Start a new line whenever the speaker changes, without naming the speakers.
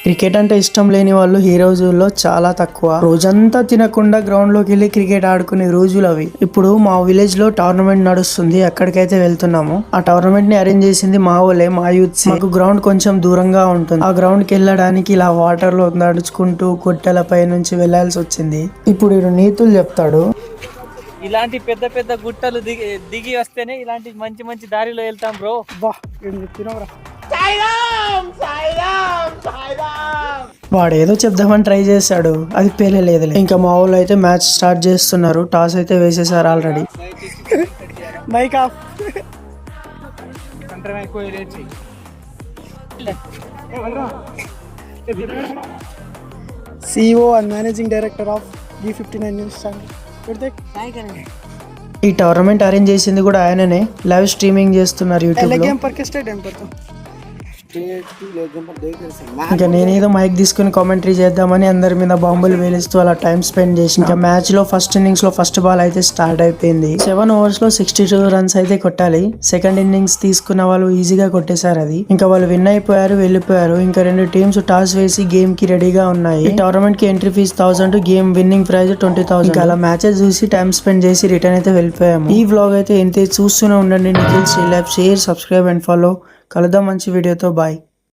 Cricket అంటే ఇష్టం లేని వాళ్ళు ఈ రోజుల్లో చాలా తక్కువ. రోజంతా తినకుండా గ్రౌండ్ లోకి వెళ్ళి క్రికెట్ ఆడుకునే రోజులు అవి. ఇప్పుడు మా విలేజ్ లో టోర్నమెంట్ నడుస్తుంది, అక్కడికైతే వెళ్తున్నాము. ఆ టోర్నమెంట్ ని అరేంజ్ చేసింది మా ఊళ్ళే, మా యూత్. మాకు గ్రౌండ్ కొంచెం దూరంగా ఉంటుంది. ఆ గ్రౌండ్ కి వెళ్ళడానికి ఇలా వాటర్ లో నడుచుకుంటూ గుట్టలపై నుంచి వెళ్లాల్సి వచ్చింది. ఇప్పుడు ఈయన నీతులు చెప్తాడు.
ఇలాంటి పెద్ద పెద్ద గుట్టలు దిగి వస్తేనే ఇలాంటి మంచి మంచి దారిలో వెళ్తాం బ్రో.
వాడేదో చెప్దామని ట్రై చేశాడు, అది పేలేదు. ఇంకా మా ఊళ్ళో అయితే మ్యాచ్ స్టార్ట్ చేస్తున్నారు. టాస్ అయితే వేసేసారు already.
Mike off.
CEO and Managing Director of G59 News Channel.
ఈ టోర్నమెంట్ అరేంజ్ చేసింది కూడా ఆయననే. లైవ్ స్ట్రీమింగ్ చేస్తున్నారు యూట్యూబ్ లో. ఇంకా నేనేదో మైక్ తీసుకుని కామెంటరీ చేద్దామని అందరి మీద బాంబులు వేలిస్తూ అలా టైం స్పెండ్ చేసి, ఇంకా మ్యాచ్ లో ఫస్ట్ ఇన్నింగ్స్ లో ఫస్ట్ బాల్ అయితే స్టార్ట్ అయిపోయింది. 7 overs లో 62 runs అయితే కొట్టాలి. సెకండ్ ఇన్నింగ్స్ తీసుకున్న వాళ్ళు ఈజీగా కొట్టేశారు అది. ఇంకా వాళ్ళు విన్ అయిపోయారు, వెళ్ళిపోయారు. ఇంకా 2 టీమ్స్ టాస్ వేసి గేమ్ కి రెడీగా ఉన్నాయి. ఈ టోర్నమెంట్ కి entry fee 1000, game winning prize 20,000. అలా మ్యాచెస్ చూసి టైం స్పెండ్ చేసి రిటర్న్ అయితే వెళ్ళిపోయాము. ఈ వ్లాగ్ అయితే ఇంతే. చూస్తూనే ఉండండి నిఖిల్ శ్రీలాబ్. Share, subscribe and follow. కలుద్దాం మంచి వీడియోతో. బాయ్.